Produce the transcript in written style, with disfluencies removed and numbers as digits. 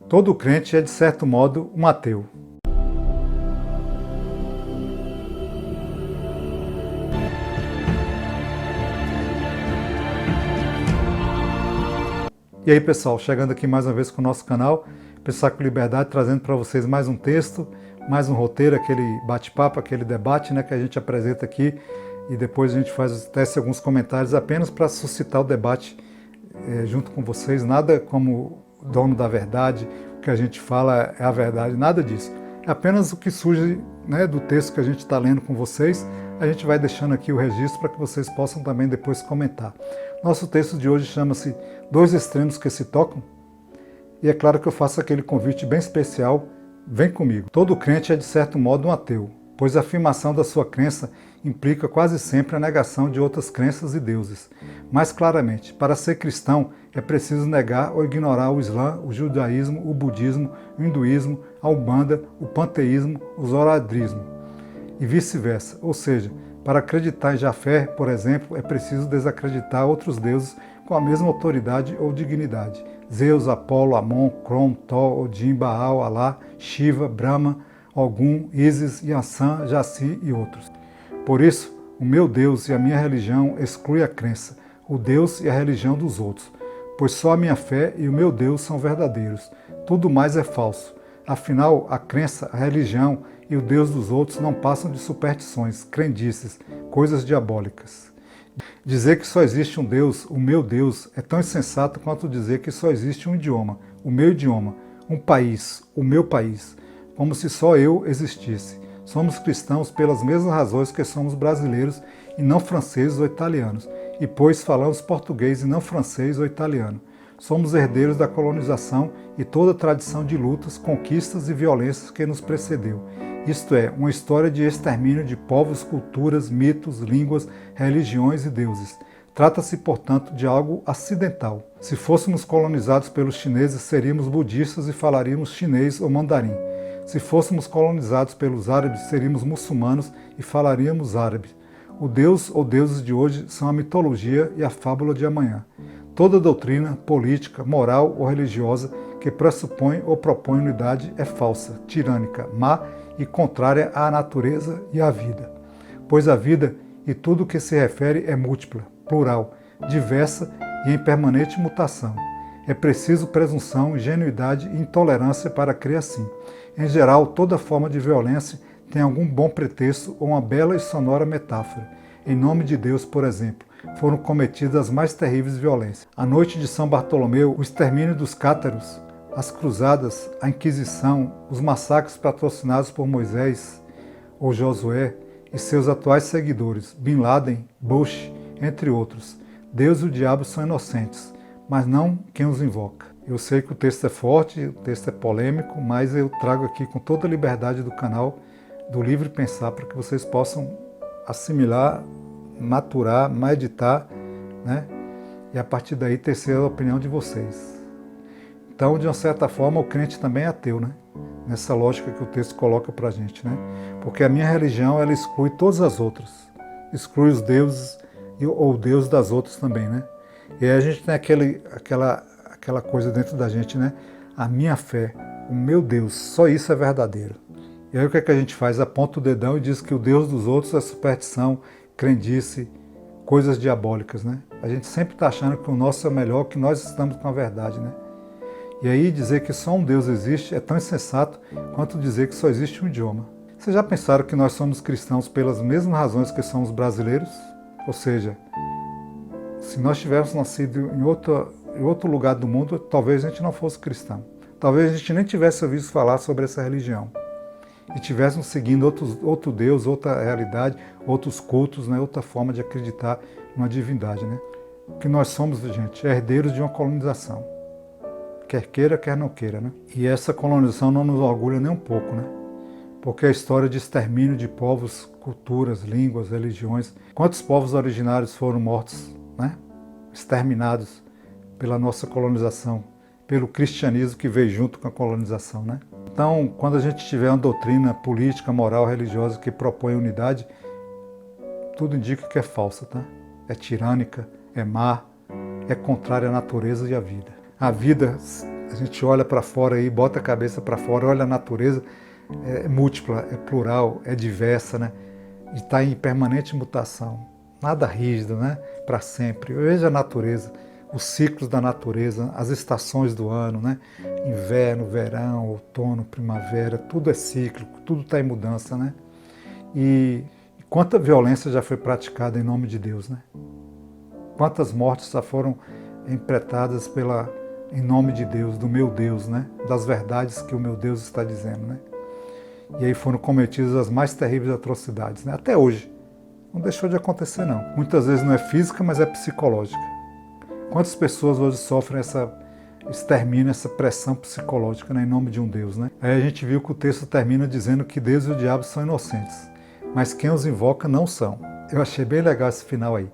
Todo crente é, de certo modo, um ateu. E aí, pessoal, chegando aqui mais uma vez com o nosso canal, Pensar com Liberdade, trazendo para vocês mais um texto, mais um roteiro, aquele bate-papo, aquele debate, né, que a gente apresenta aqui, e depois a gente tece alguns comentários apenas para suscitar o debate junto com vocês. Nada como dono da verdade, o que a gente fala é a verdade, nada disso. É apenas o que surge, né, do texto que a gente está lendo com vocês. A gente vai deixando aqui o registro para que vocês possam também depois comentar. Nosso texto de hoje chama-se Dois Extremos que se Tocam. E é claro que eu faço aquele convite bem especial, vem comigo. Todo crente é de certo modo um ateu, pois a afirmação da sua crença implica quase sempre a negação de outras crenças e deuses. Mais claramente, para ser cristão é preciso negar ou ignorar o Islã, o judaísmo, o budismo, o hinduísmo, a umbanda, o panteísmo, o zoroastrismo e vice-versa. Ou seja, para acreditar em Jafé, por exemplo, é preciso desacreditar outros deuses com a mesma autoridade ou dignidade. Zeus, Apolo, Amon, Crom, Thor, Odin, Baal, Alá, Shiva, Brahma, Ogum, Ísis, Yansan, Jaci e outros. Por isso, o meu Deus e a minha religião exclui a crença, o Deus e a religião dos outros, pois só a minha fé e o meu Deus são verdadeiros. Tudo mais é falso. Afinal, a crença, a religião e o Deus dos outros não passam de superstições, crendices, coisas diabólicas. Dizer que só existe um Deus, o meu Deus, é tão insensato quanto dizer que só existe um idioma, o meu idioma, um país, o meu país, como se só eu existisse. Somos cristãos pelas mesmas razões que somos brasileiros e não franceses ou italianos, e pois falamos português e não francês ou italiano. Somos herdeiros da colonização e toda a tradição de lutas, conquistas e violências que nos precedeu. Isto é, uma história de extermínio de povos, culturas, mitos, línguas, religiões e deuses. Trata-se, portanto, de algo acidental. Se fôssemos colonizados pelos chineses, seríamos budistas e falaríamos chinês ou mandarim. Se fôssemos colonizados pelos árabes, seríamos muçulmanos e falaríamos árabe. O Deus ou deuses de hoje são a mitologia e a fábula de amanhã. Toda doutrina, política, moral ou religiosa que pressupõe ou propõe unidade é falsa, tirânica, má e contrária à natureza e à vida. Pois a vida e tudo o que se refere é múltipla, plural, diversa e em permanente mutação. É preciso presunção, ingenuidade e intolerância para crer assim. Em geral, toda forma de violência tem algum bom pretexto ou uma bela e sonora metáfora. Em nome de Deus, por exemplo, foram cometidas as mais terríveis violências. A noite de São Bartolomeu, o extermínio dos cátaros, as cruzadas, a Inquisição, os massacres patrocinados por Moisés ou Josué e seus atuais seguidores, Bin Laden, Bush, entre outros. Deus e o diabo são inocentes, mas não quem os invoca. Eu sei que o texto é forte, o texto é polêmico, mas eu trago aqui com toda a liberdade do canal, do Livre Pensar, para que vocês possam assimilar, maturar, meditar, né? E a partir daí tecer a opinião de vocês. Então, de uma certa forma, o crente também é ateu, né? Nessa lógica que o texto coloca para a gente, né? Porque a minha religião, ela exclui todas as outras. Exclui os deuses ou o Deus das outras também, né? E aí a gente tem aquela coisa dentro da gente, né? A minha fé, o meu Deus, só isso é verdadeiro. E aí o que é que a gente faz? Aponta o dedão e diz que o Deus dos outros é superstição, crendice, coisas diabólicas, né? A gente sempre está achando que o nosso é melhor, que nós estamos com a verdade, né? E aí dizer que só um Deus existe é tão insensato quanto dizer que só existe um idioma. Vocês já pensaram que nós somos cristãos pelas mesmas razões que somos brasileiros? Ou seja, se nós tivéssemos nascido em outro lugar do mundo, talvez a gente não fosse cristão. Talvez a gente nem tivesse ouvido falar sobre essa religião. E tivéssemos seguindo outro Deus, outra realidade, outros cultos, né? Outra forma de acreditar numa divindade, né? Que nós somos, gente, herdeiros de uma colonização. Quer queira, quer não queira, né? E essa colonização não nos orgulha nem um pouco, né? Porque a história de extermínio de povos, culturas, línguas, religiões. Quantos povos originários foram mortos, né? Exterminados pela nossa colonização, pelo cristianismo que veio junto com a colonização, né? Então, quando a gente tiver uma doutrina política, moral, religiosa que propõe unidade, tudo indica que é falsa, tá? É tirânica, é má, é contrária à natureza e à vida. A vida A gente olha para fora aí, bota a cabeça para fora, olha a natureza, é múltipla, é plural, é diversa, né? E está em permanente mutação. Nada rígido, né? Para sempre. Veja a natureza, os ciclos da natureza, as estações do ano, né? Inverno, verão, outono, primavera, tudo é cíclico, tudo está em mudança, né? E quanta violência já foi praticada em nome de Deus, né? Quantas mortes já foram empreitadas em nome de Deus, do meu Deus, né? Das verdades que o meu Deus está dizendo, né? E aí foram cometidas as mais terríveis atrocidades, né? Até hoje. Não deixou de acontecer, não. Muitas vezes não é física, mas é psicológica. Quantas pessoas hoje sofrem esse extermínio, essa pressão psicológica, né, em nome de um Deus, né? Aí a gente viu que o texto termina dizendo que Deus e o diabo são inocentes, mas quem os invoca não são. Eu achei bem legal esse final aí.